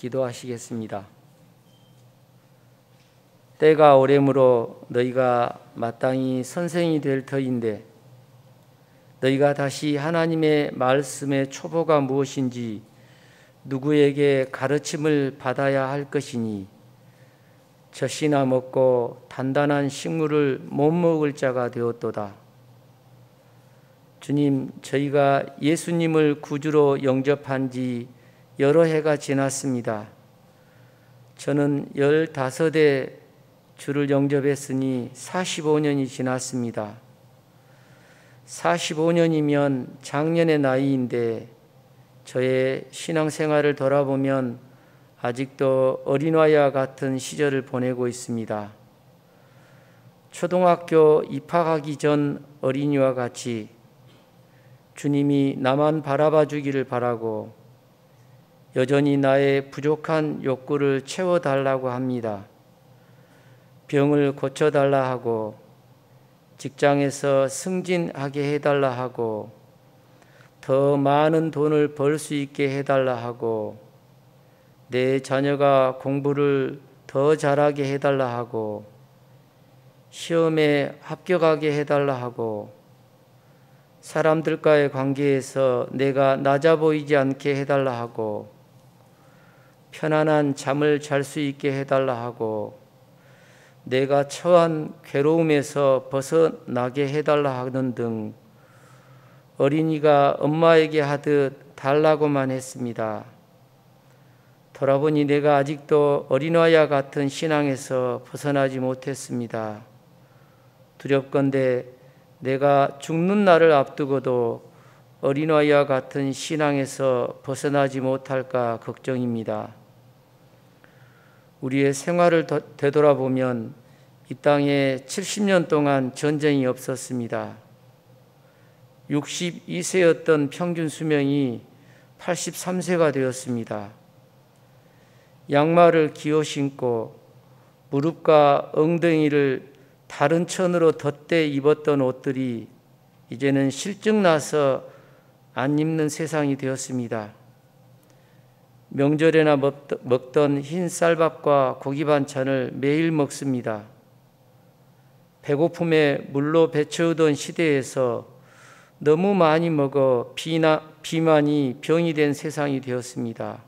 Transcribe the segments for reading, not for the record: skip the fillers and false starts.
기도하시겠습니다. 때가 오래므로 너희가 마땅히 선생이 될 터인데 너희가 다시 하나님의 말씀의 초보가 무엇인지 누구에게 가르침을 받아야 할 것이니 젖이나 먹고 단단한 식물을 못 먹을 자가 되었도다. 주님, 저희가 예수님을 구주로 영접한 지 여러 해가 지났습니다. 저는 15에 주를 영접했으니 45년이 지났습니다. 45년이면 작년의 나이인데 저의 신앙생활을 돌아보면 아직도 어린아이와 같은 시절을 보내고 있습니다. 초등학교 입학하기 전 어린이와 같이 주님이 나만 바라봐 주기를 바라고 여전히 나의 부족한 욕구를 채워달라고 합니다. 병을 고쳐달라 하고 직장에서 승진하게 해달라 하고 더 많은 돈을 벌 수 있게 해달라 하고 내 자녀가 공부를 더 잘하게 해달라 하고 시험에 합격하게 해달라 하고 사람들과의 관계에서 내가 낮아 보이지 않게 해달라 하고 편안한 잠을 잘 수 있게 해달라 하고 내가 처한 괴로움에서 벗어나게 해달라 하는 등 어린이가 엄마에게 하듯 달라고만 했습니다. 돌아보니 내가 아직도 어린아이와 같은 신앙에서 벗어나지 못했습니다. 두렵건대 내가 죽는 날을 앞두고도 어린아이와 같은 신앙에서 벗어나지 못할까 걱정입니다. 우리의 생활을 되돌아보면 이 땅에 70년 동안 전쟁이 없었습니다. 62세였던 평균 수명이 83세가 되었습니다. 양말을 기어 신고 무릎과 엉덩이를 다른 천으로 덧대 입었던 옷들이 이제는 실증나서 안 입는 세상이 되었습니다. 명절에나 먹던 흰 쌀밥과 고기 반찬을 매일 먹습니다. 배고픔에 물로 배채우던 시대에서 너무 많이 먹어 비만이 병이 된 세상이 되었습니다.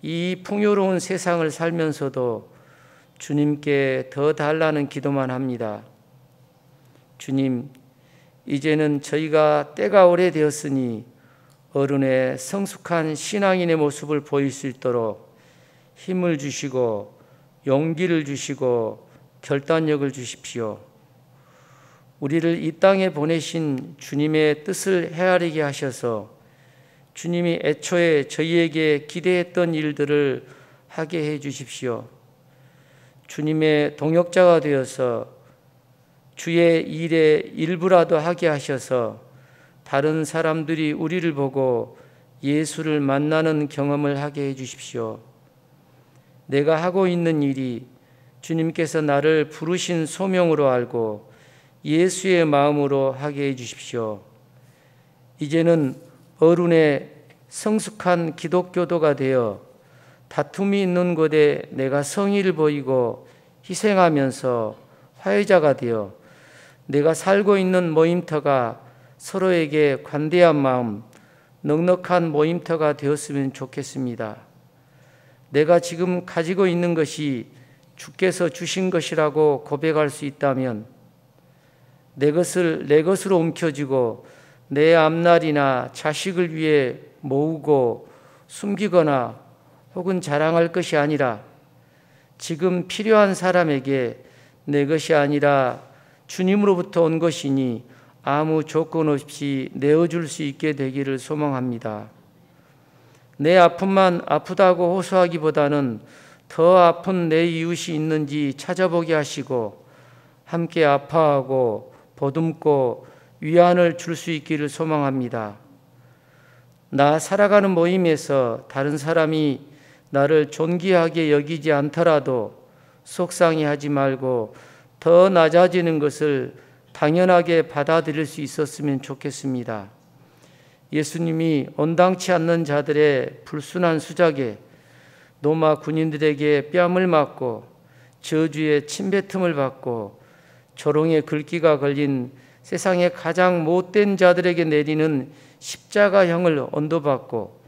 이 풍요로운 세상을 살면서도 주님께 더 달라는 기도만 합니다. 주님, 이제는 저희가 때가 오래되었으니 어른의 성숙한 신앙인의 모습을 보일 수 있도록 힘을 주시고 용기를 주시고 결단력을 주십시오. 우리를 이 땅에 보내신 주님의 뜻을 헤아리게 하셔서 주님이 애초에 저희에게 기대했던 일들을 하게 해 주십시오. 주님의 동역자가 되어서 주의 일의 일부라도 하게 하셔서 다른 사람들이 우리를 보고 예수를 만나는 경험을 하게 해 주십시오. 내가 하고 있는 일이 주님께서 나를 부르신 소명으로 알고 예수의 마음으로 하게 해 주십시오. 이제는 어른의 성숙한 기독교도가 되어 다툼이 있는 곳에 내가 성의를 보이고 희생하면서 화해자가 되어 내가 살고 있는 모임터가 서로에게 관대한 마음, 넉넉한 모임터가 되었으면 좋겠습니다. 내가 지금 가지고 있는 것이 주께서 주신 것이라고 고백할 수 있다면 내 것을 내 것으로 움켜쥐고 내 앞날이나 자식을 위해 모으고 숨기거나 혹은 자랑할 것이 아니라 지금 필요한 사람에게 내 것이 아니라 주님으로부터 온 것이니 아무 조건 없이 내어줄 수 있게 되기를 소망합니다. 내 아픔만 아프다고 호소하기보다는 더 아픈 내 이웃이 있는지 찾아보게 하시고 함께 아파하고 보듬고 위안을 줄 수 있기를 소망합니다. 나 살아가는 모임에서 다른 사람이 나를 존귀하게 여기지 않더라도 속상해하지 말고 더 낮아지는 것을 당연하게 받아들일 수 있었으면 좋겠습니다. 예수님이 온당치 않는 자들의 불순한 수작에 로마 군인들에게 뺨을 맞고 저주의 침뱉음을 받고 조롱의 글귀가 걸린 세상의 가장 못된 자들에게 내리는 십자가형을 언도받고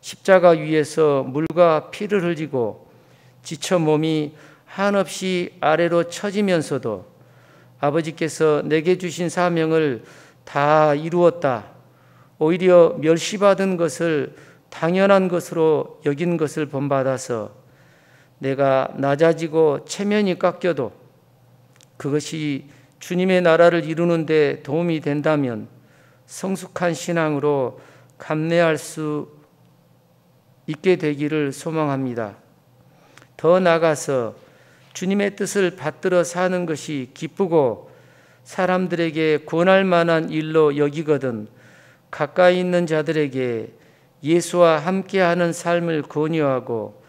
십자가 위에서 물과 피를 흘리고 지쳐 몸이 한없이 아래로 처지면서도 아버지께서 내게 주신 사명을 다 이루었다, 오히려 멸시받은 것을 당연한 것으로 여긴 것을 본받아서 내가 낮아지고 체면이 깎여도 그것이 주님의 나라를 이루는 데 도움이 된다면 성숙한 신앙으로 감내할 수 있게 되기를 소망합니다. 더 나아가서 주님의 뜻을 받들어 사는 것이 기쁘고 사람들에게 권할 만한 일로 여기거든 가까이 있는 자들에게 예수와 함께하는 삶을 권유하고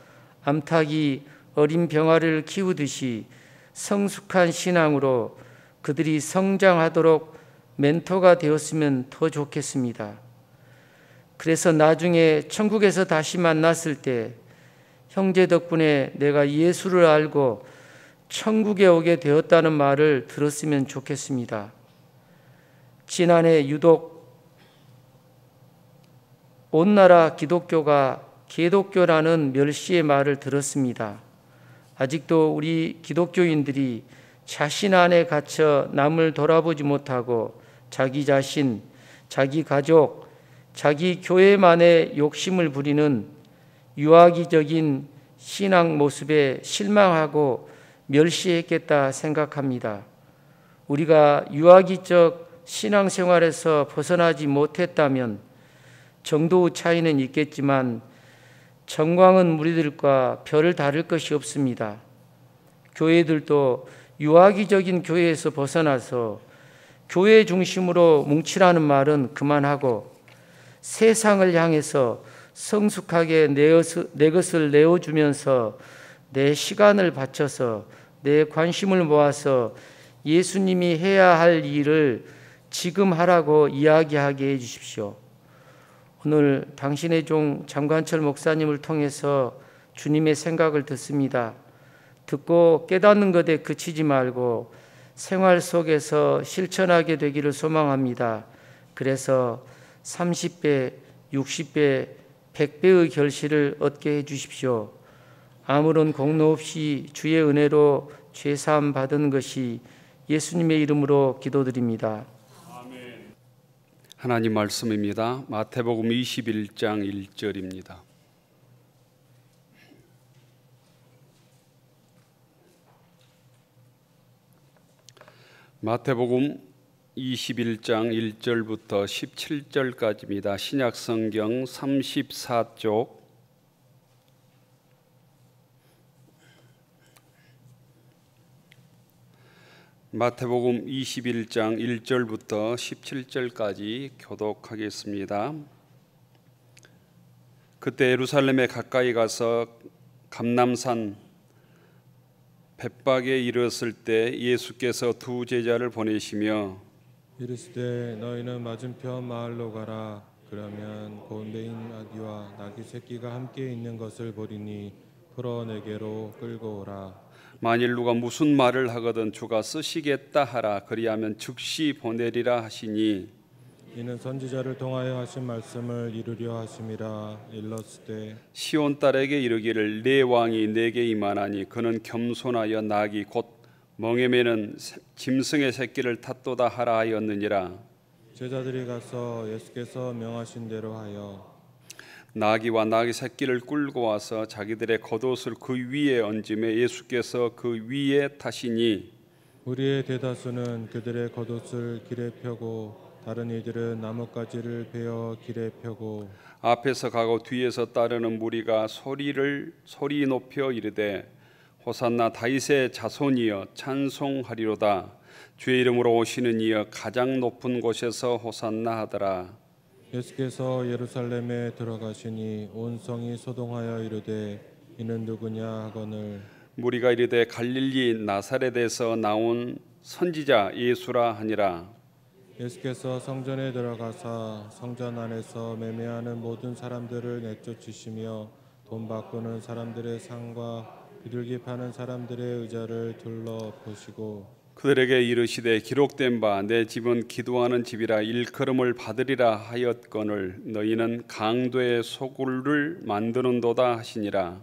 암탉이 어린 병아리를 키우듯이 성숙한 신앙으로 그들이 성장하도록 멘토가 되었으면 더 좋겠습니다. 그래서 나중에 천국에서 다시 만났을 때 형제 덕분에 내가 예수를 알고 천국에 오게 되었다는 말을 들었으면 좋겠습니다. 지난해 유독 온 나라 기독교가 개독교라는 멸시의 말을 들었습니다. 아직도 우리 기독교인들이 자신 안에 갇혀 남을 돌아보지 못하고 자기 자신, 자기 가족, 자기 교회만의 욕심을 부리는 유아기적인 신앙 모습에 실망하고 멸시했겠다 생각합니다. 우리가 유아기적 신앙생활에서 벗어나지 못했다면 정도의 차이는 있겠지만 정광은 무리들과 별 다를 것이 없습니다. 교회들도 유아기적인 교회에서 벗어나서 교회 중심으로 뭉치라는 말은 그만하고 세상을 향해서 성숙하게 내 것을 내어주면서 내 시간을 바쳐서 내 관심을 모아서 예수님이 해야 할 일을 지금 하라고 이야기하게 해주십시오. 오늘 당신의 종 장관철 목사님을 통해서 주님의 생각을 듣습니다. 듣고 깨닫는 것에 그치지 말고 생활 속에서 실천하게 되기를 소망합니다. 그래서 30배, 60배, 100배의 결실을 얻게 해주십시오. 아무런 공로 없이 주의 은혜로 죄사함 받은 것이 예수님의 이름으로 기도드립니다. 아멘. 하나님 말씀입니다. 마태복음 21장 1절입니다. 마태복음 21장 1절부터 17절까지입니다. 신약성경 34쪽 마태복음 21장 1절부터 17절까지 교독하겠습니다. 그때 예루살렘에 가까이 가서 감람산 벳박에 이르렀을 때 예수께서 두 제자를 보내시며 이르시되 너희는 맞은편 마을로 가라. 그러면 곤배인 아기와 낙이 새끼가 함께 있는 것을 보리니 풀어 내게로 끌고 오라. 만일 누가 무슨 말을 하거든 주가 쓰시겠다 하라. 그리하면 즉시 보내리라 하시니 이는 선지자를 통하여 하신 말씀을 이루려 하심이라. 일렀으되 시온 딸에게 이르기를 내 왕이 내게 임하나니 그는 겸손하여 낙이 곧 멍에매는 짐승의 새끼를 탔도다 하라 하였느니라. 제자들이 가서 예수께서 명하신 대로 하여 나귀와 나귀 새끼를 끌고 와서 자기들의 겉옷을 그 위에 얹음에 예수께서 그 위에 타시니 우리의 대다수는 그들의 겉옷을 길에 펴고 다른 이들은 나뭇가지를 베어 길에 펴고 앞에서 가고 뒤에서 따르는 무리가 소리 높여 이르되 호산나 다윗의 자손이여 찬송하리로다. 주의 이름으로 오시는 이여 가장 높은 곳에서 호산나 하더라. 예수께서 예루살렘에 들어가시니 온 성이 소동하여 이르되 이는 누구냐 하거늘 무리가 이르되 갈릴리 나사렛에서 나온 선지자 예수라 하니라. 예수께서 성전에 들어가사 성전 안에서 매매하는 모든 사람들을 내쫓으시며 돈 바꾸는 사람들의 상과 비둘기 파는 사람들의 의자를 둘러보시고 그들에게 이르시되 기록된 바 내 집은 기도하는 집이라 일컬음을 받으리라 하였거늘 너희는 강도의 소굴을 만드는도다 하시니라.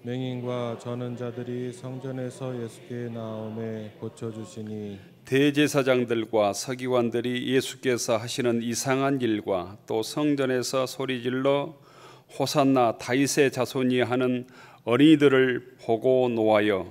맹인과 저는 자들이 성전에서 예수께 나오매 고쳐주시니 대제사장들과 서기관들이 예수께서 하시는 이상한 일과 또 성전에서 소리질러 호산나 다윗의 자손이 하는 어린이들을 보고 노하여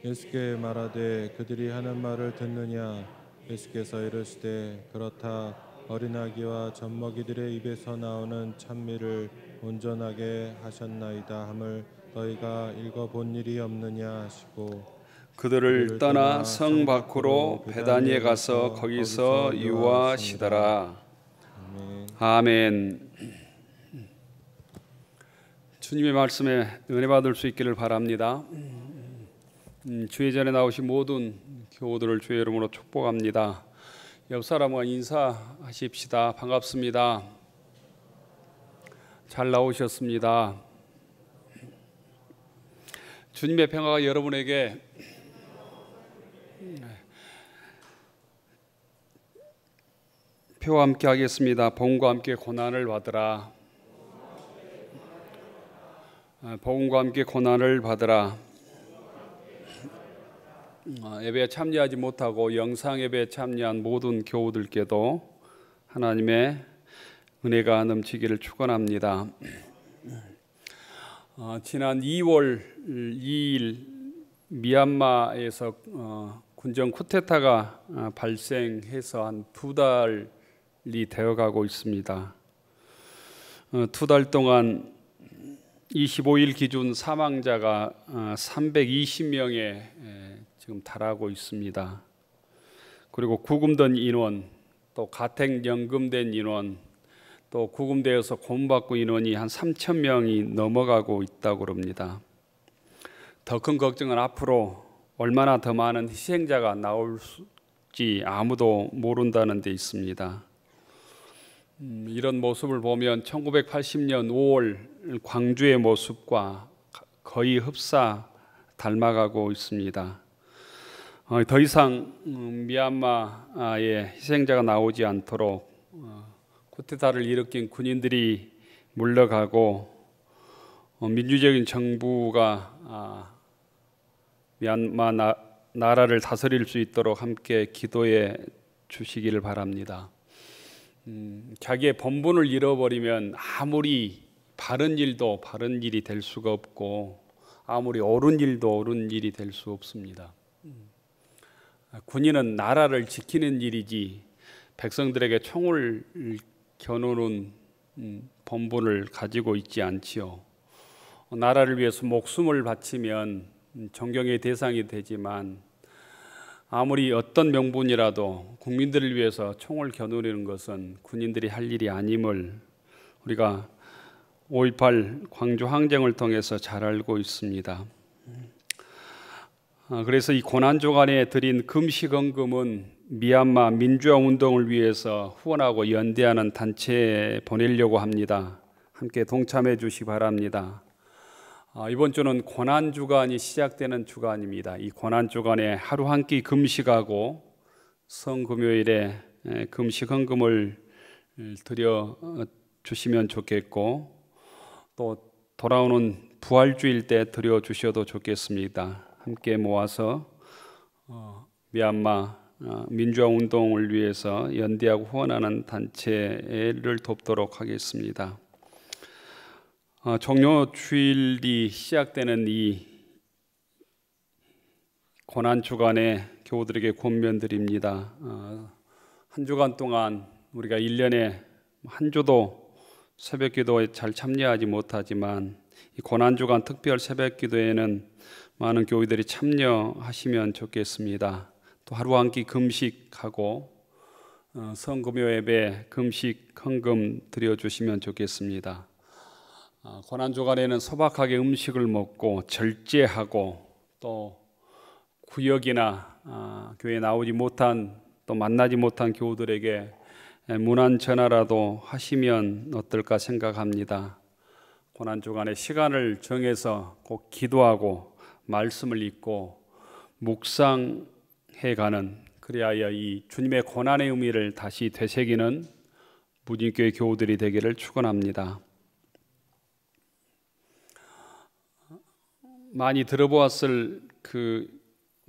예수께 말하되 그들이 하는 말을 듣느냐. 예수께서 이르시되 그렇다. 어린아기와 젖먹이들의 입에서 나오는 찬미를 온전하게 하셨나이다 함을 너희가 읽어본 일이 없느냐 하시고 그들을 떠나 성 밖으로 베다니에 가서 거기서 유화하시더라. 아멘. 주님의 말씀에 은혜 받을 수 있기를 바랍니다. 주의 전에 나오신 모든 교우들을 주의 이름으로 축복합니다. 옆 사람과 인사하십시다. 반갑습니다. 잘 나오셨습니다. 주님의 평화가 여러분에게 표와 함께 하겠습니다. 복음과 함께 고난을 받으라. 복음과 함께 고난을 받으라. 예배에 참여하지 못하고 영상 예배에 참여한 모든 교우들께도 하나님의 은혜가 넘치기를 축원합니다. 지난 2월 2일 미얀마에서 군정 쿠데타가 발생해서 한 2달이 되어가고 있습니다. 2달 동안 25일 기준 사망자가 320명에 지금 달하고 있습니다. 그리고 구금된 인원, 또 가택연금된 인원, 또 구금되어서 고문받고 인원이 한 3,000명이 넘어가고 있다고 합니다. 더 큰 걱정은 앞으로 얼마나 더 많은 희생자가 나올지 아무도 모른다는 데 있습니다. 이런 모습을 보면 1980년 5월 광주의 모습과 거의 흡사 닮아가고 있습니다. 더 이상 미얀마의 희생자가 나오지 않도록 쿠데타를 일으킨 군인들이 물러가고 민주적인 정부가 미얀마 나라를 다스릴 수 있도록 함께 기도해 주시기를 바랍니다. 자기의 본분을 잃어버리면 아무리 바른 일도 바른 일이 될 수가 없고 아무리 옳은 일도 옳은 일이 될 수 없습니다. 군인은 나라를 지키는 일이지 백성들에게 총을 겨누는 본분을 가지고 있지 않지요. 나라를 위해서 목숨을 바치면 존경의 대상이 되지만 아무리 어떤 명분이라도 국민들을 위해서 총을 겨누는 것은 군인들이 할 일이 아님을 우리가 5.18 광주 항쟁을 통해서 잘 알고 있습니다. 그래서 이 고난주간에 드린 금식헌금은 미얀마 민주화 운동을 위해서 후원하고 연대하는 단체에 보내려고 합니다. 함께 동참해 주시기 바랍니다. 이번 주는 고난주간이 시작되는 주간입니다. 이 고난주간에 하루 한 끼 금식하고 성금요일에 금식헌금을 드려 주시면 좋겠고 또 돌아오는 부활주일 때 드려 주셔도 좋겠습니다. 함께 모아서 미얀마 민주화 운동을 위해서 연대하고 후원하는 단체를 돕도록 하겠습니다. 종료주일이 시작되는 이 고난주간에 교우들에게 권면드립니다. 한 주간 동안 우리가 1년에 한 주도 새벽기도에 잘 참여하지 못하지만 이 고난주간 특별 새벽기도에는 많은 교우들이 참여하시면 좋겠습니다. 또 하루 한 끼 금식하고 성금요 예배 금식 헌금 드려주시면 좋겠습니다. 고난주간에는 소박하게 음식을 먹고 절제하고 또 구역이나 교회에 나오지 못한 또 만나지 못한 교우들에게 문안 전화라도 하시면 어떨까 생각합니다. 고난 주간에 시간을 정해서 꼭 기도하고 말씀을 읽고 묵상해가는, 그리하여 이 주님의 고난의 의미를 다시 되새기는 무진교회 교우들이 되기를 축원합니다. 많이 들어보았을 그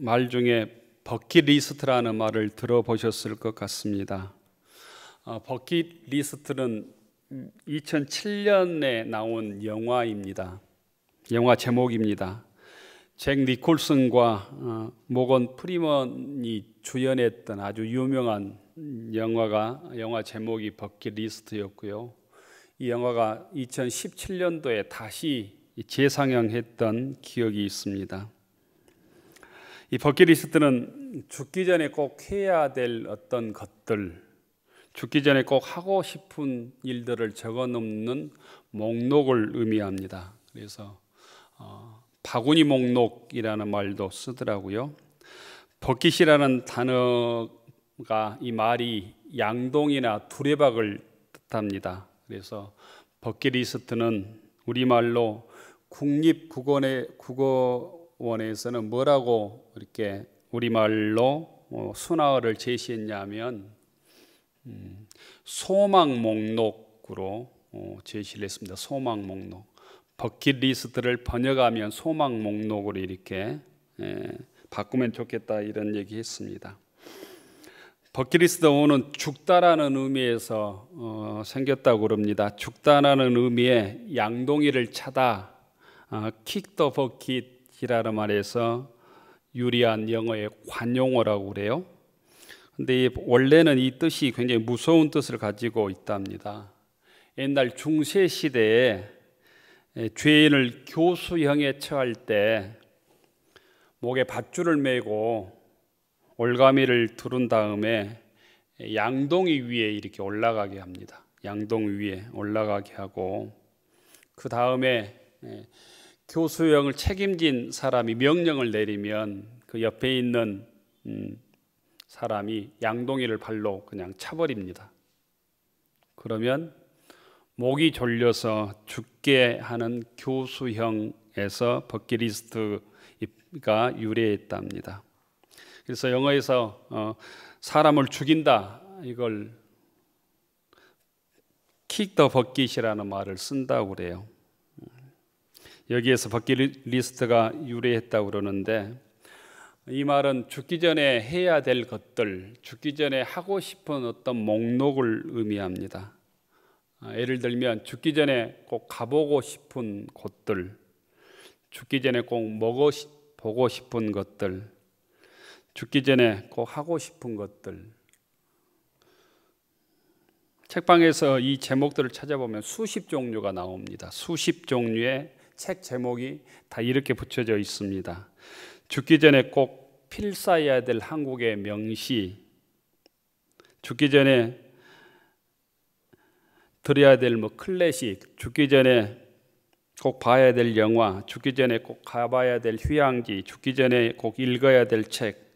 말 중에 버킷리스트라는 말을 들어보셨을 것 같습니다. 버킷리스트는 2007년에 나온 영화입니다. 영화 제목입니다. 잭 니콜슨과 모건 프리먼이 주연했던 아주 유명한 영화 제목이 버킷리스트였고요. 이 영화가 2017년도에 다시 재상영했던 기억이 있습니다. 이 버킷리스트는 죽기 전에 꼭 해야 될 어떤 것들, 죽기 전에 꼭 하고 싶은 일들을 적어놓는 목록을 의미합니다. 그래서 바구니 목록이라는 말도 쓰더라고요. 버킷이라는 단어가, 이 말이 양동이나 두레박을 뜻합니다. 그래서 버킷리스트는 우리말로 국립국어원에서는 뭐라고 이렇게 우리말로 순화어를 제시했냐면 소망 목록으로 제시를 했습니다. 소망 목록. 버킷리스트를 번역하면 소망 목록으로 이렇게 바꾸면 좋겠다, 이런 얘기 했습니다. 버킷리스트 어원은 죽다라는 의미에서 생겼다고 그럽니다. 죽다라는 의미의 양동이를 차다, kick the bucket이라는 말에서 유리한 영어의 관용어라고 그래요. 근데 원래는 이 뜻이 굉장히 무서운 뜻을 가지고 있답니다. 옛날 중세 시대에 죄인을 교수형에 처할 때 목에 밧줄을 메고 올가미를 두른 다음에 양동이 위에 이렇게 올라가게 합니다. 양동 위에 올라가게 하고, 그 다음에 교수형을 책임진 사람이 명령을 내리면 그 옆에 있는 사람이 양동이를 발로 그냥 차버립니다. 그러면 목이 졸려서 죽게 하는 교수형에서 버킷리스트가 유래했답니다. 그래서 영어에서 사람을 죽인다, 이걸 kick the bucket이라는 말을 쓴다고 그래요. 여기에서 버킷리스트가 유래했다고 그러는데, 이 말은 죽기 전에 해야 될 것들, 죽기 전에 하고 싶은 어떤 목록을 의미합니다. 예를 들면 죽기 전에 꼭 가보고 싶은 곳들, 죽기 전에 꼭 보고 싶은 것들, 죽기 전에 꼭 하고 싶은 것들. 책방에서 이 제목들을 찾아보면 수십 종류가 나옵니다. 수십 종류의 책 제목이 다 이렇게 붙여져 있습니다. 죽기 전에 꼭 필사해야 될 한국의 명시, 죽기 전에 들어야 될 클래식, 죽기 전에 꼭 봐야 될 영화, 죽기 전에 꼭 가봐야 될 휴양지, 죽기 전에 꼭 읽어야 될 책,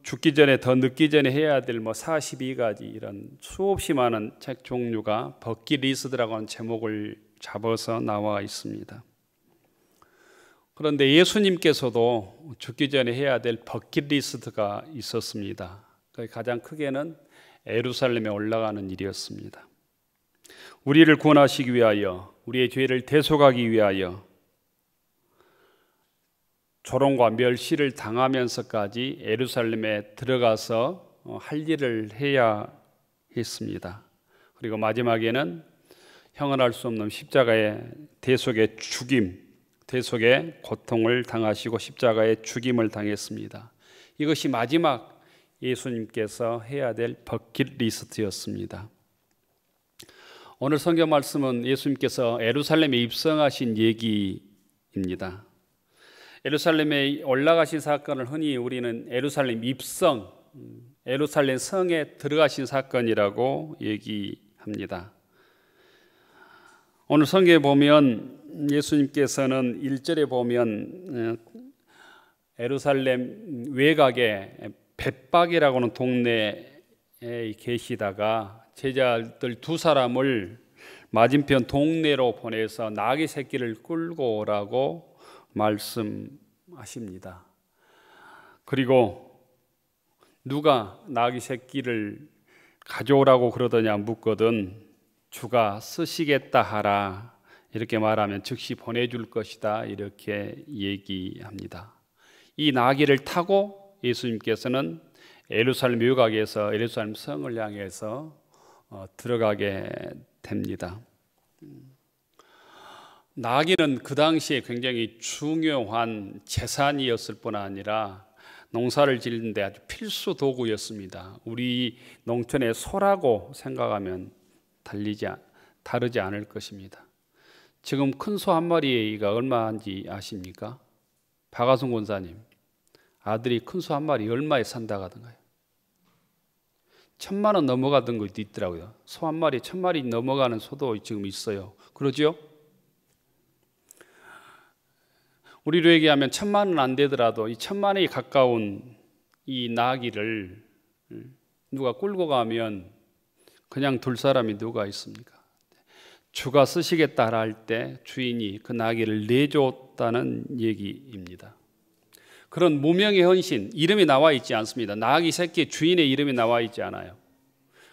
죽기 전에 더 늦기 전에 해야 될 42가지, 이런 수없이 많은 책 종류가 버킷리스트라고 하는 제목을 잡아서 나와 있습니다. 그런데 예수님께서도 죽기 전에 해야 될 버킷리스트가 있었습니다. 가장 크게는 예루살렘에 올라가는 일이었습니다. 우리를 구원하시기 위하여, 우리의 죄를 대속하기 위하여 조롱과 멸시를 당하면서까지 예루살렘에 들어가서 할 일을 해야 했습니다. 그리고 마지막에는 형언할 수 없는 십자가의 대속의 죽임, 대속의 고통을 당하시고 십자가의 죽임을 당했습니다. 이것이 마지막 예수님께서 해야 될 버킷리스트였습니다. 오늘 성경 말씀은 예수님께서 예루살렘에 입성하신 얘기입니다. 예루살렘에 올라가신 사건을 흔히 우리는 예루살렘 입성, 예루살렘 성에 들어가신 사건이라고 얘기합니다. 오늘 성경에 보면 예수님께서는 1절에 보면 예루살렘 외곽에 벳박이라고 하는 동네에 계시다가 제자들 두 사람을 맞은편 동네로 보내서 나귀 새끼를 끌고 오라고 말씀하십니다. 그리고 누가 나귀 새끼를 가져오라고 그러더냐 묻거든 주가 쓰시겠다 하라 이렇게 말하면 즉시 보내줄 것이다 이렇게 얘기합니다. 이 나귀를 타고 예수님께서는 예루살렘 외곽에서 예루살렘 성을 향해서 들어가게 됩니다. 나귀는 그 당시에 굉장히 중요한 재산이었을 뿐 아니라 농사를 짓는 데 아주 필수 도구였습니다. 우리 농촌의 소라고 생각하면 다르지 않을 것입니다. 지금 큰 소 한 마리가 얼마인지 아십니까? 박하순 권사님, 아들이 큰 소 한 마리 얼마에 산다고 하던가요? 1,000만 원 넘어가던 것도 있더라고요. 소 한 마리 1,000마리 넘어가는 소도 지금 있어요. 그러죠? 우리로 얘기하면 1,000만 원 안 되더라도 이 1,000만 원에 가까운 이 나귀를 누가 끌고 가면 그냥 둘 사람이 누가 있습니까? 주가 쓰시겠다 할 때 주인이 그 나귀를 내줬다는 얘기입니다. 그런 무명의 헌신, 이름이 나와 있지 않습니다. 나귀 새끼 주인의 이름이 나와 있지 않아요.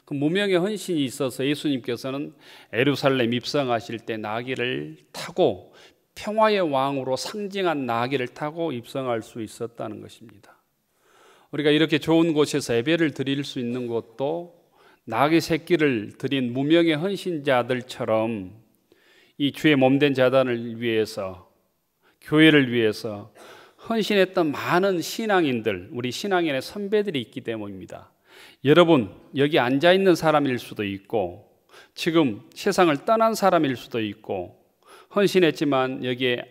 그 무명의 헌신이 있어서 예수님께서는 예루살렘 입성하실 때 나귀를 타고 평화의 왕으로 상징한 나귀를 타고 입성할 수 있었다는 것입니다. 우리가 이렇게 좋은 곳에서 예배를 드릴 수 있는 것도 나귀 새끼를 드린 무명의 헌신자들처럼 이 주의 몸된 자단을 위해서, 교회를 위해서 헌신했던 많은 신앙인들, 우리 신앙인의 선배들이 있기 때문입니다. 여러분 여기 앉아있는 사람일 수도 있고 지금 세상을 떠난 사람일 수도 있고 헌신했지만 여기에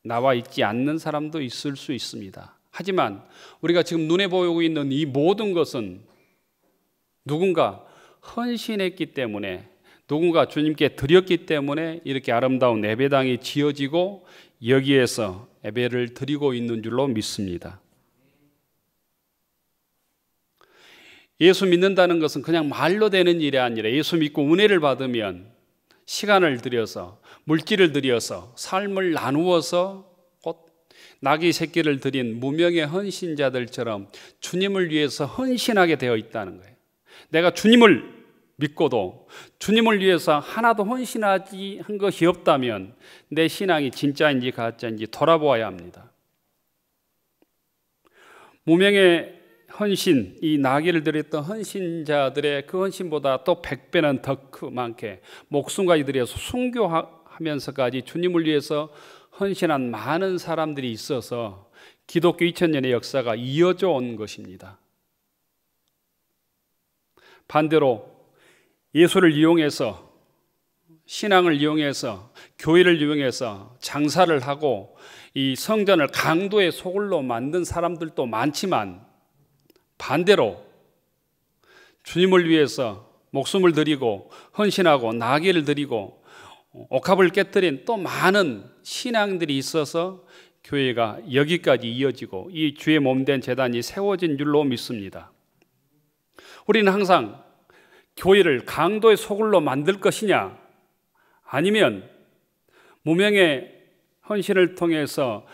나와 있지 않는 사람도 있을 수 있습니다. 하지만 우리가 지금 눈에 보이고 있는 이 모든 것은 누군가 헌신했기 때문에, 누군가 주님께 드렸기 때문에 이렇게 아름다운 예배당이 지어지고 여기에서 예배를 드리고 있는 줄로 믿습니다. 예수 믿는다는 것은 그냥 말로 되는 일이 아니라 예수 믿고 은혜를 받으면 시간을 들여서, 물질을 들여서, 삶을 나누어서 곧 나귀 새끼를 드린 무명의 헌신자들처럼 주님을 위해서 헌신하게 되어 있다는 거예요. 내가 주님을 믿고도 주님을 위해서 하나도 헌신하지 한 것이 없다면 내 신앙이 진짜인지 가짜인지 돌아보아야 합니다. 무명의 헌신, 이 나귀를 드렸던 헌신자들의 그 헌신보다 또 100배는 더 많게 목숨까지 들여서 순교하면서까지 주님을 위해서 헌신한 많은 사람들이 있어서 기독교 2000년의 역사가 이어져 온 것입니다. 반대로 예수를 이용해서, 신앙을 이용해서, 교회를 이용해서 장사를 하고 이 성전을 강도의 소굴로 만든 사람들도 많지만 반대로 주님을 위해서 목숨을 드리고 헌신하고 나귀를 드리고 옥합을 깨뜨린 또 많은 신앙들이 있어서 교회가 여기까지 이어지고 이 주의 몸된 제단이 세워진 줄로 믿습니다. 우리는 항상 교회를 강도의 소굴로 만들 것이냐 아니면 무명의 헌신을 통해서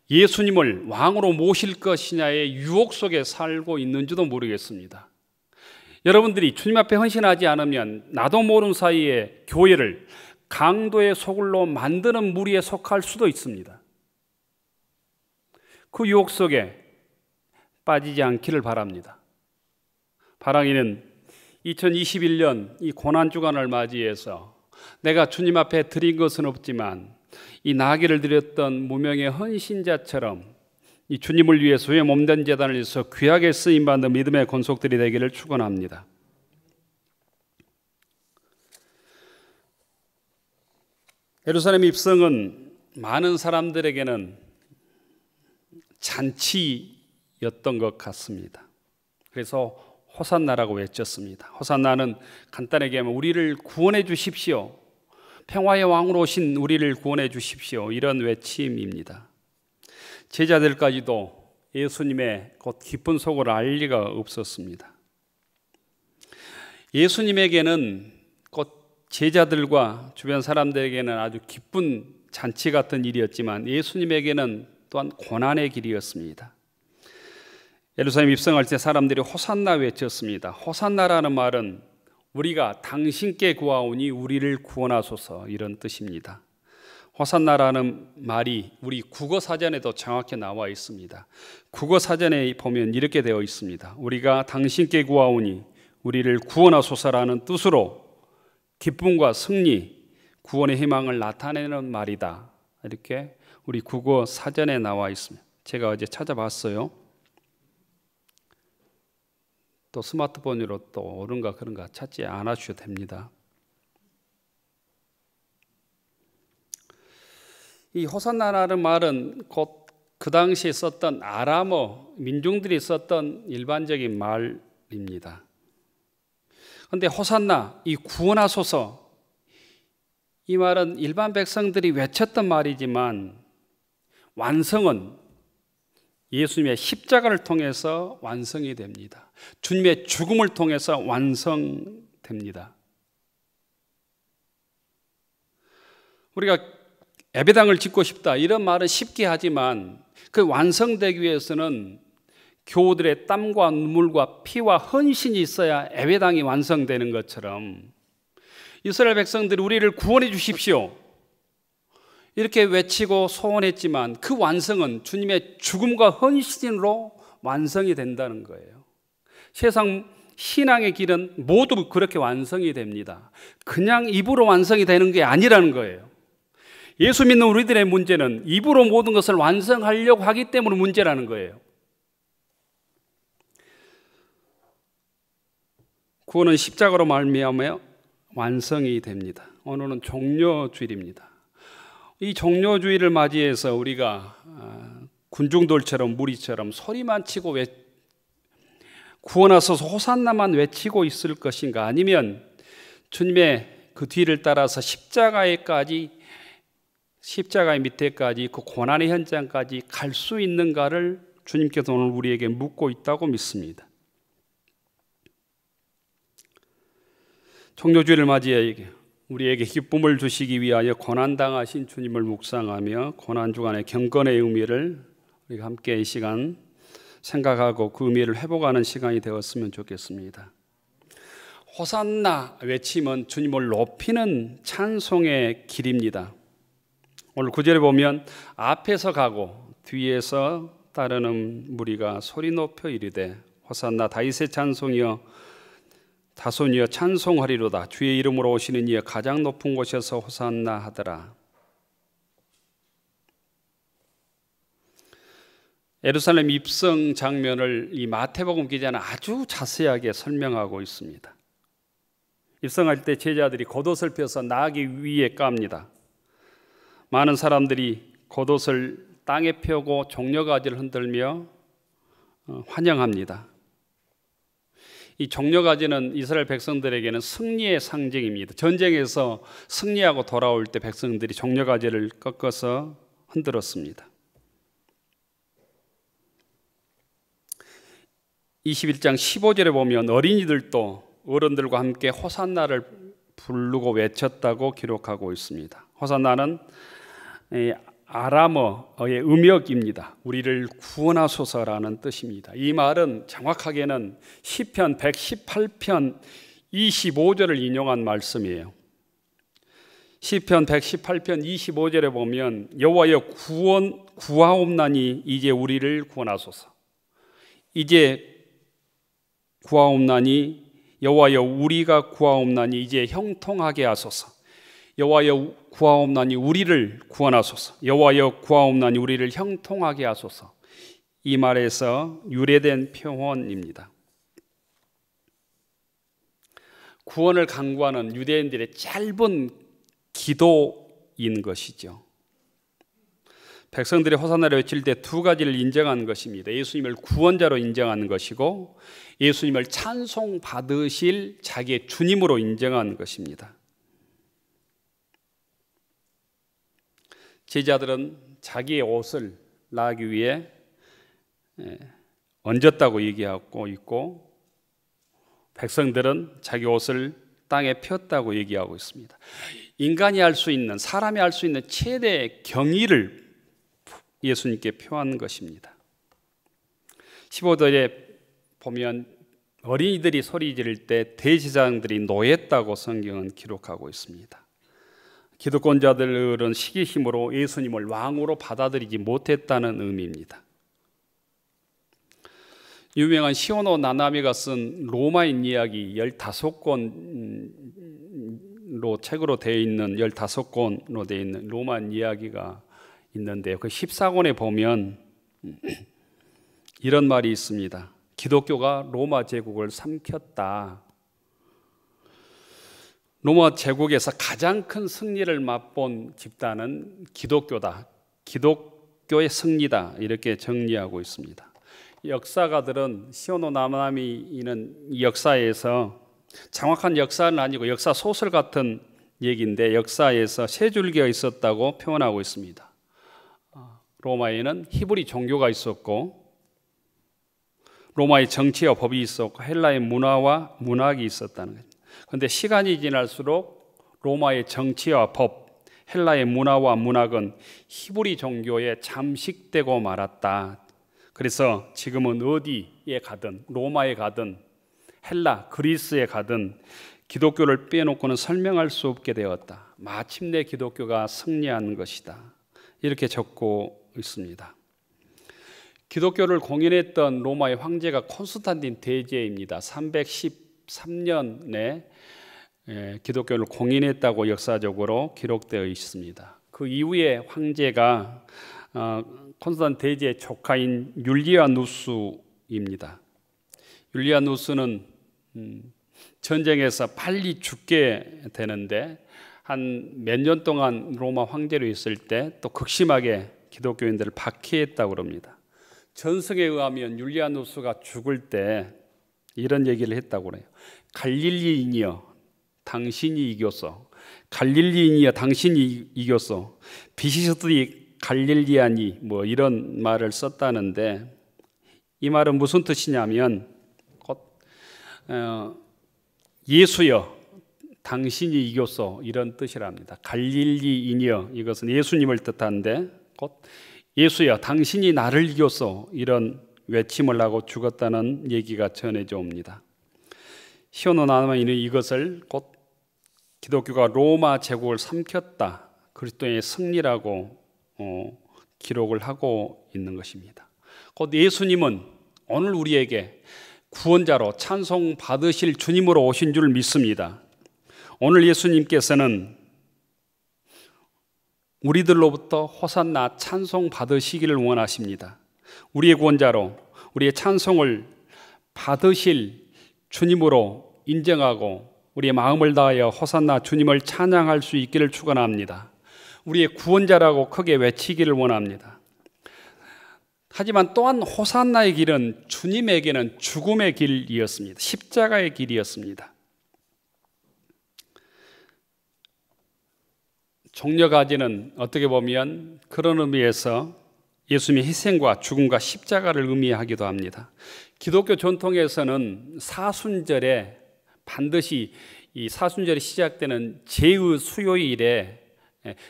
예수님을 왕으로 모실 것이냐의 유혹 속에 살고 있는지도 모르겠습니다. 여러분들이 주님 앞에 헌신하지 않으면 나도 모르는 사이에 교회를 강도의 소굴로 만드는 무리에 속할 수도 있습니다. 그 유혹 속에 빠지지 않기를 바랍니다. 바랑이는 2021년 이 고난주간을 맞이해서 내가 주님 앞에 드린 것은 없지만 이 나귀를 드렸던 무명의 헌신자처럼 이 주님을 위해 주의 몸된 제단을 위해서 귀하게 쓰임받는 믿음의 권속들이 되기를 축원합니다. 예루살렘 입성은 많은 사람들에게는 잔치였던 것 같습니다. 그래서 호산나라고 외쳤습니다. 호산나는 간단하게 하면 우리를 구원해 주십시오, 평화의 왕으로 오신 우리를 구원해 주십시오, 이런 외침입니다. 제자들까지도 예수님의 곧 기쁜 속을 알 리가 없었습니다. 예수님에게는 곧 제자들과 주변 사람들에게는 아주 기쁜 잔치 같은 일이었지만 예수님에게는 또한 고난의 길이었습니다. 예루살렘 입성할 때 사람들이 호산나 외쳤습니다. 호산나라는 말은 우리가 당신께 구하오니 우리를 구원하소서, 이런 뜻입니다. 호산나라는 말이 우리 국어사전에도 정확히 나와 있습니다. 국어사전에 보면 이렇게 되어 있습니다. 우리가 당신께 구하오니 우리를 구원하소서라는 뜻으로 기쁨과 승리, 구원의 희망을 나타내는 말이다, 이렇게 우리 국어사전에 나와 있습니다. 제가 어제 찾아봤어요. 또 스마트폰으로 또 옳은가 그런가 찾지 않으셔도 됩니다. 이 호산나라는 말은 곧 그 당시에 썼던 아람어 민중들이 썼던 일반적인 말입니다. 그런데 호산나, 이 구원하소서, 이 말은 일반 백성들이 외쳤던 말이지만 완성은 예수님의 십자가를 통해서 완성이 됩니다. 주님의 죽음을 통해서 완성됩니다. 우리가 예배당을 짓고 싶다, 이런 말은 쉽게 하지만 그 완성되기 위해서는 교우들의 땀과 눈물과 피와 헌신이 있어야 예배당이 완성되는 것처럼 이스라엘 백성들이 우리를 구원해 주십시오, 이렇게 외치고 소원했지만 그 완성은 주님의 죽음과 헌신으로 완성이 된다는 거예요. 세상 신앙의 길은 모두 그렇게 완성이 됩니다. 그냥 입으로 완성이 되는 게 아니라는 거예요. 예수 믿는 우리들의 문제는 입으로 모든 것을 완성하려고 하기 때문에 문제라는 거예요. 구원은 십자가로 말미암아 완성이 됩니다. 오늘은 종려주일입니다. 이 종려주일을 맞이해서 우리가 군중돌처럼 무리처럼 소리만 치고 구원하소서 호산나만 외치고 있을 것인가, 아니면 주님의 그 뒤를 따라서 십자가의 밑에까지 그 고난의 현장까지 갈 수 있는가를 주님께서 오늘 우리에게 묻고 있다고 믿습니다. 종려주일을 맞이해 우리에게 기쁨을 주시기 위하여 고난당하신 주님을 묵상하며 고난주간의 경건의 의미를 우리가 함께 이 시간 생각하고 그 의미를 회복하는 시간이 되었으면 좋겠습니다. 호산나 외침은 주님을 높이는 찬송의 길입니다. 오늘 9절에 보면 앞에서 가고 뒤에서 따르는 무리가 소리 높여 이르되 호산나 다윗의 찬송이여 자손이여 찬송하리로다. 주의 이름으로 오시는 이여 가장 높은 곳에서 호산나 하더라. 예루살렘 입성 장면을 이 마태복음 기자는 아주 자세하게 설명하고 있습니다. 입성할 때 제자들이 겉옷을 펴서 나귀 위에 깝니다. 많은 사람들이 겉옷을 땅에 펴고 종려가지를 흔들며 환영합니다. 이 종려가지는 이스라엘 백성들에게는 승리의 상징입니다. 전쟁에서 승리하고 돌아올 때 백성들이 종려가지를 꺾어서 흔들었습니다. 21장 15절에 보면 어린이들도 어른들과 함께 호산나를 부르고 외쳤다고 기록하고 있습니다. 호산나는 아람어의 음역입니다. 우리를 구원하소서라는 뜻입니다. 이 말은 정확하게는 시편 118편 25절을 인용한 말씀이에요. 시편 118편 25절에 보면 여호와여 구하옵나니 이제 우리를 구원하소서. 이제 구하옵나니 여호와여 우리가 구하옵나니 이제 형통하게 하소서. 여호와여 구하옵나니 우리를 구원하소서. 여호와여 구하옵나니 우리를 형통하게 하소서. 이 말에서 유래된 표현입니다. 구원을 간구하는 유대인들의 짧은 기도인 것이죠. 백성들이 호산나를 외칠 때 두 가지를 인정한 것입니다. 예수님을 구원자로 인정하는 것이고 예수님을 찬송받으실 자기의 주님으로 인정한 것입니다. 제자들은 자기의 옷을 나귀 위에 얹었다고 얘기하고 있고 백성들은 자기 옷을 땅에 폈다고 얘기하고 있습니다. 인간이 할 수 있는, 사람이 할 수 있는 최대의 경의를 예수님께 표한 것입니다. 15절에 보면 어린이들이 소리 지를 때 대제사장들이 노했다고 성경은 기록하고 있습니다. 기득권자들은 시기심으로 예수님을 왕으로 받아들이지 못했다는 의미입니다. 유명한 시오노 나나미가 쓴 로마인 이야기 15권로 책으로 되어 있는 15권으로 되어 있는 로마인 이야기가 있는데요. 그 14권에 보면 이런 말이 있습니다. 기독교가 로마 제국을 삼켰다. 로마 제국에서 가장 큰 승리를 맛본 집단은 기독교다. 기독교의 승리다. 이렇게 정리하고 있습니다. 역사가들은 시오노 나나미는 역사에서 정확한 역사는 아니고 역사 소설 같은 얘기인데 역사에서 세 줄기가 있었다고 표현하고 있습니다. 로마에는 히브리 종교가 있었고 로마의 정치와 법이 있었고 헬라의 문화와 문학이 있었다는 거죠. 그런데 시간이 지날수록 로마의 정치와 법, 헬라의 문화와 문학은 히브리 종교에 잠식되고 말았다. 그래서 지금은 어디에 가든 로마에 가든 헬라, 그리스에 가든 기독교를 빼놓고는 설명할 수 없게 되었다. 마침내 기독교가 승리한 것이다. 이렇게 적고 있습니다. 기독교를 공인했던 로마의 황제가 콘스탄틴 대제입니다. 313년에 기독교를 공인했다고 역사적으로 기록되어 있습니다. 그 이후에 황제가 콘스탄틴 대제의 조카인 율리아누스입니다. 율리아누스는 전쟁에서 빨리 죽게 되는데 한 몇 년 동안 로마 황제로 있을 때 또 극심하게 기독교인들을 박해했다고 합니다. 전승에 의하면 율리아누스가 죽을 때 이런 얘기를 했다고 해요. 갈릴리인이여 당신이 이겼어. 갈릴리인이여 당신이 이겼어. 비시스들이 갈릴리아니 뭐 이런 말을 썼다는데 이 말은 무슨 뜻이냐면 예수여 당신이 이겼어 이런 뜻이랍니다. 갈릴리인이여 이것은 예수님을 뜻하는데 곧 예수여 당신이 나를 이겼어 이런 외침을 하고 죽었다는 얘기가 전해져 옵니다. 시오노 나나미는 이것을 곧 기독교가 로마 제국을 삼켰다, 그리스도의 승리라고 기록을 하고 있는 것입니다. 곧 예수님은 오늘 우리에게 구원자로 찬송 받으실 주님으로 오신 줄 믿습니다. 오늘 예수님께서는 우리들로부터 호산나 찬송 받으시기를 원하십니다. 우리의 구원자로 우리의 찬송을 받으실 주님으로 인정하고 우리의 마음을 다하여 호산나 주님을 찬양할 수 있기를 축원합니다. 우리의 구원자라고 크게 외치기를 원합니다. 하지만 또한 호산나의 길은 주님에게는 죽음의 길이었습니다. 십자가의 길이었습니다. 종려가지는 어떻게 보면 그런 의미에서 예수님의 희생과 죽음과 십자가를 의미하기도 합니다. 기독교 전통에서는 사순절에 반드시 이 사순절이 시작되는 제의 수요일에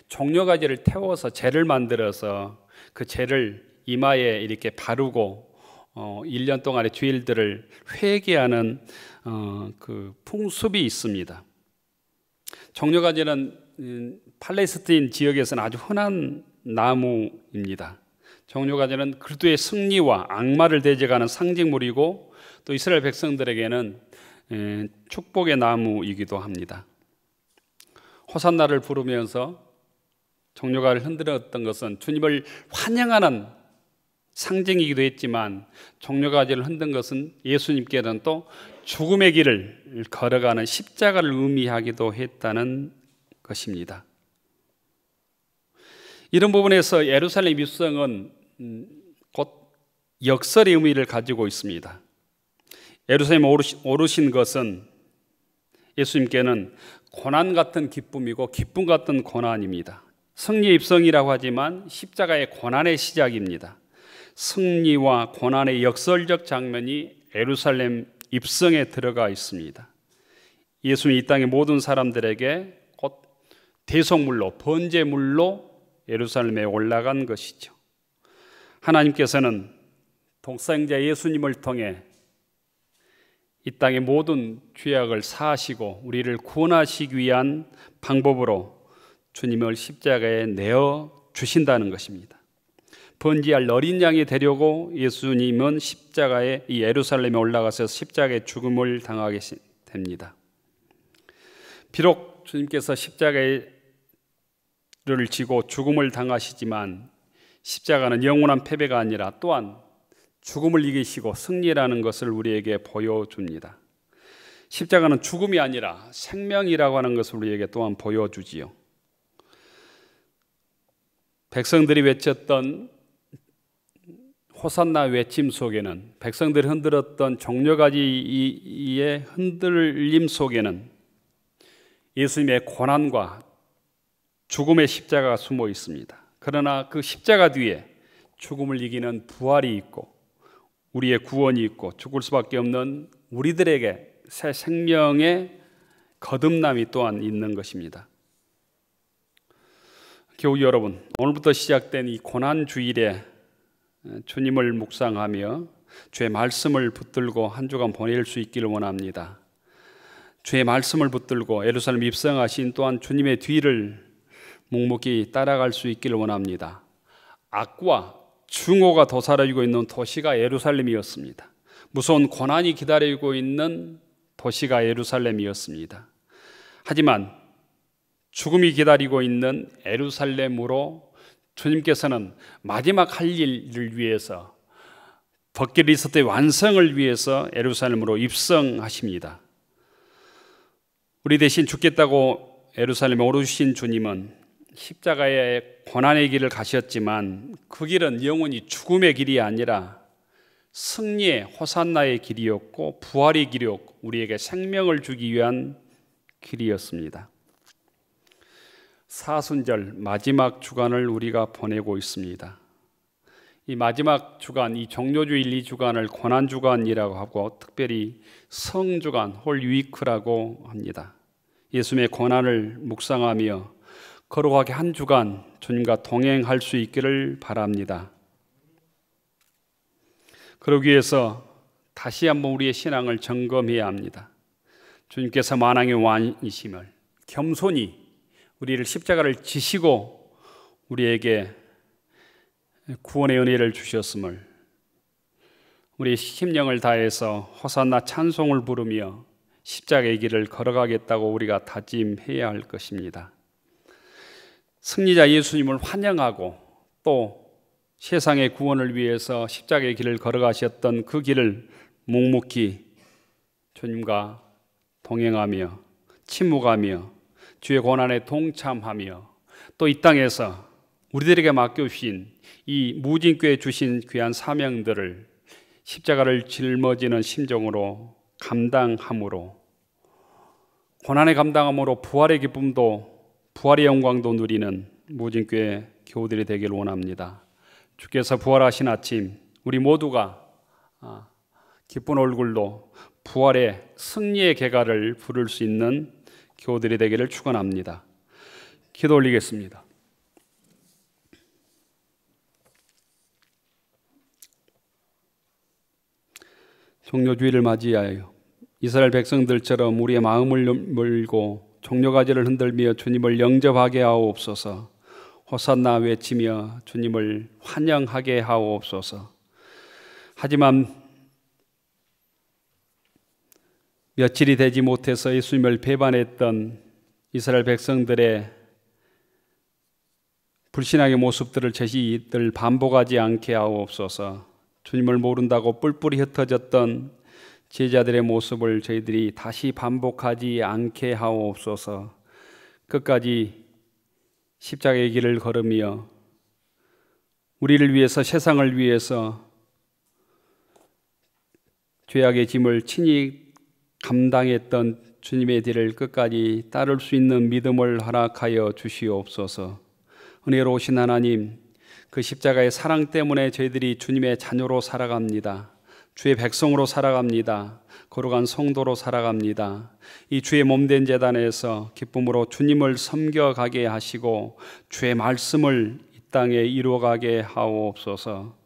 종려가지를 태워서 제를 만들어서 그 제를 이마에 이렇게 바르고 1년 동안의 죄일들을 회개하는 그 풍습이 있습니다. 종려가지는 팔레스타인 지역에서는 아주 흔한 나무입니다. 종려가지는 그리스도의 승리와 악마를 대적하는 상징물이고 또 이스라엘 백성들에게는 축복의 나무이기도 합니다. 호산나를 부르면서 종려가지를 흔들었던 것은 주님을 환영하는 상징이기도 했지만 종려가지를 흔든 것은 예수님께는 또 죽음의 길을 걸어가는 십자가를 의미하기도 했다는 것입니다. 이런 부분에서 예루살렘 입성은 곧 역설의 의미를 가지고 있습니다. 예루살렘에 오르신 것은 예수님께는 고난 같은 기쁨이고 기쁨 같은 고난입니다. 승리의 입성이라고 하지만 십자가의 고난의 시작입니다. 승리와 고난의 역설적 장면이 예루살렘 입성에 들어가 있습니다. 예수님이 이 땅의 모든 사람들에게 곧 대속물로, 번제물로 예루살렘에 올라간 것이죠. 하나님께서는 독생자 예수님을 통해 이 땅의 모든 죄악을 사하시고 우리를 구원하시기 위한 방법으로 주님을 십자가에 내어 주신다는 것입니다. 번제할 어린 양이 되려고 예수님은 십자가에 이 예루살렘에 올라가서 십자가의 죽음을 당하게 됩니다. 비록 주님께서 십자가를 지고 죽음을 당하시지만 십자가는 영원한 패배가 아니라 또한 죽음을 이기시고 승리라는 것을 우리에게 보여줍니다. 십자가는 죽음이 아니라 생명이라고 하는 것을 우리에게 또한 보여주지요. 백성들이 외쳤던 호산나 외침 속에는, 백성들이 흔들었던 종려가지의 흔들림 속에는 예수님의 고난과 죽음의 십자가가 숨어 있습니다. 그러나 그 십자가 뒤에 죽음을 이기는 부활이 있고 우리의 구원이 있고 죽을 수밖에 없는 우리들에게 새 생명의 거듭남이 또한 있는 것입니다. 교우 여러분, 오늘부터 시작된 이 고난주일에 주님을 묵상하며 주의 말씀을 붙들고 한 주간 보낼 수 있기를 원합니다. 주의 말씀을 붙들고 예루살렘 입성하신 또한 주님의 뒤를 묵묵히 따라갈 수 있기를 원합니다. 악과 증오가 도사리고 있는 도시가 예루살렘이었습니다. 무서운 고난이 기다리고 있는 도시가 예루살렘이었습니다. 하지만 죽음이 기다리고 있는 예루살렘으로 주님께서는 마지막 할 일을 위해서, 버킷리스트의 완성을 위해서 예루살렘으로 입성하십니다. 우리 대신 죽겠다고 예루살렘에 오르신 주님은 십자가의 고난의 길을 가셨지만 그 길은 영원히 죽음의 길이 아니라 승리의 호산나의 길이었고 부활의 길이었고 우리에게 생명을 주기 위한 길이었습니다. 사순절 마지막 주간을 우리가 보내고 있습니다. 이 마지막 주간, 이 종료주일 2주간을 고난주간이라고 하고 특별히 성주간, 홀위크라고 합니다. 예수님의 고난을 묵상하며 거룩하게 한 주간 주님과 동행할 수 있기를 바랍니다. 그러기 위해서 다시 한번 우리의 신앙을 점검해야 합니다. 주님께서 만왕의 왕이심을, 겸손히 우리를 십자가를 지시고 우리에게 구원의 은혜를 주셨음을, 우리의 심령을 다해서 호산나 찬송을 부르며 십자가의 길을 걸어가겠다고 우리가 다짐해야 할 것입니다. 승리자 예수님을 환영하고 또 세상의 구원을 위해서 십자가의 길을 걸어가셨던 그 길을 묵묵히 주님과 동행하며 침묵하며 주의 고난에 동참하며 또 이 땅에서 우리들에게 맡겨주신 이 무진교에 주신 귀한 사명들을 십자가를 짊어지는 심정으로 감당함으로, 고난의 감당함으로 부활의 기쁨도, 부활의 영광도 누리는 무진교회 교우들이 되기를 원합니다. 주께서 부활하신 아침 우리 모두가 기쁜 얼굴로 부활의 승리의 개가를 부를 수 있는 교우들이 되기를 축원합니다. 기도 올리겠습니다. 종료주일을 맞이하여 이스라엘 백성들처럼 우리의 마음을 열고 종려가지를 흔들며 주님을 영접하게 하옵소서. 호산나 외치며 주님을 환영하게 하옵소서. 하지만 며칠이 되지 못해서 예수님을 배반했던 이스라엘 백성들의 불신앙의 모습들을 저희들 반복하지 않게 하옵소서. 주님을 모른다고 뿔뿔이 흩어졌던 제자들의 모습을 저희들이 다시 반복하지 않게 하옵소서. 끝까지 십자가의 길을 걸으며 우리를 위해서, 세상을 위해서 죄악의 짐을 친히 감당했던 주님의 뒤를 끝까지 따를 수 있는 믿음을 허락하여 주시옵소서. 은혜로우신 하나님, 그 십자가의 사랑 때문에 저희들이 주님의 자녀로 살아갑니다. 주의 백성으로 살아갑니다. 거룩한 성도로 살아갑니다. 이 주의 몸된 제단에서 기쁨으로 주님을 섬겨가게 하시고 주의 말씀을 이 땅에 이루어가게 하옵소서.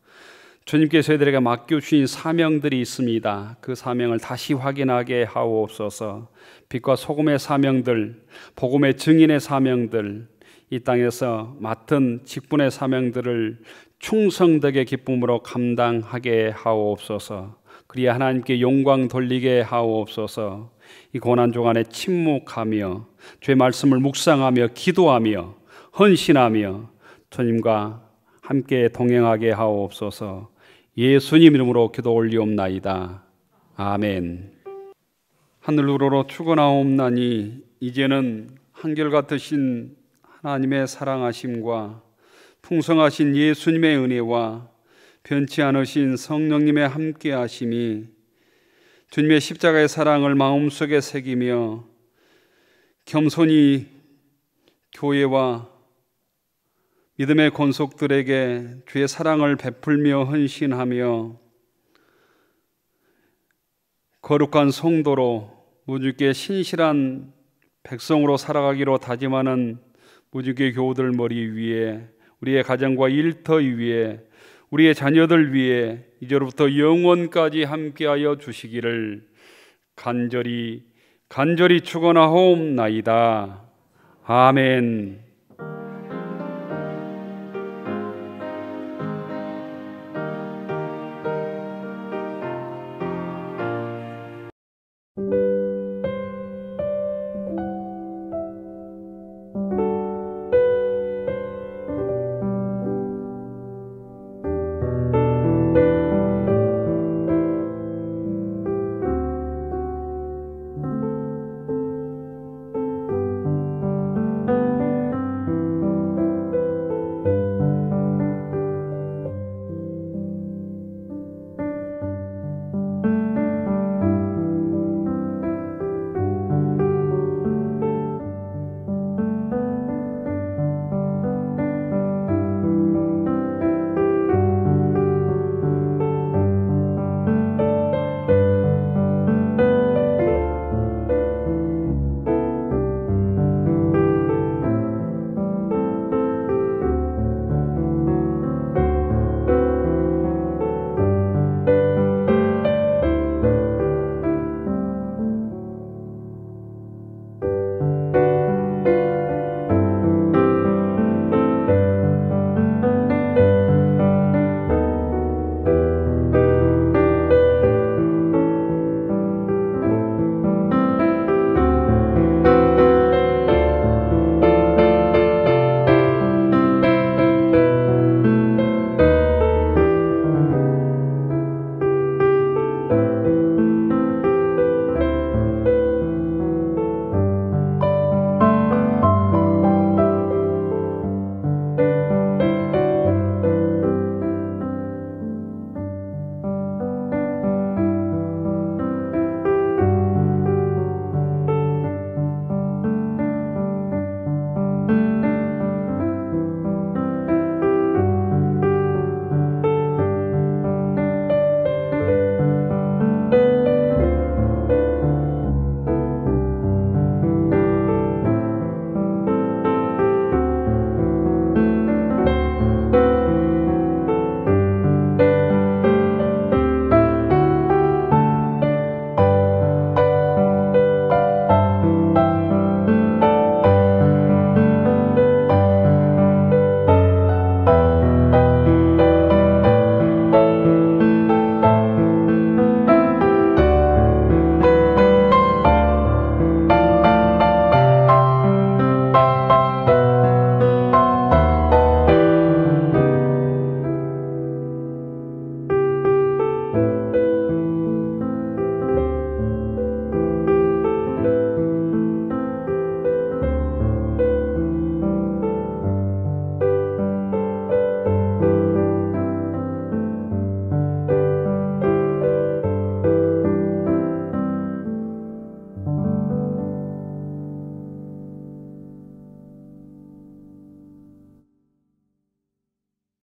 주님께서 저희들에게 맡겨주신 사명들이 있습니다. 그 사명을 다시 확인하게 하옵소서. 빛과 소금의 사명들, 복음의 증인의 사명들, 이 땅에서 맡은 직분의 사명들을 충성되게 기쁨으로 감당하게 하옵소서. 그리야 하나님께 영광 돌리게 하옵소서. 이 고난 중간에 침묵하며 주의 말씀을 묵상하며 기도하며 헌신하며 주님과 함께 동행하게 하옵소서. 예수님 이름으로 기도 올리옵나이다. 아멘. 하늘으로 축원하옵나니 이제는 한결같으신 하나님의 사랑하심과 풍성하신 예수님의 은혜와 변치 않으신 성령님의 함께하심이 주님의 십자가의 사랑을 마음속에 새기며 겸손히 교회와 믿음의 권속들에게 주의 사랑을 베풀며 헌신하며 거룩한 성도로 무주께 신실한 백성으로 살아가기로 다짐하는 무주교 교우들 머리 위에, 우리의 가정과 일터 위에, 우리의 자녀들 위에 이제로부터 영원까지 함께하여 주시기를 간절히 축원하옵나이다. 아멘.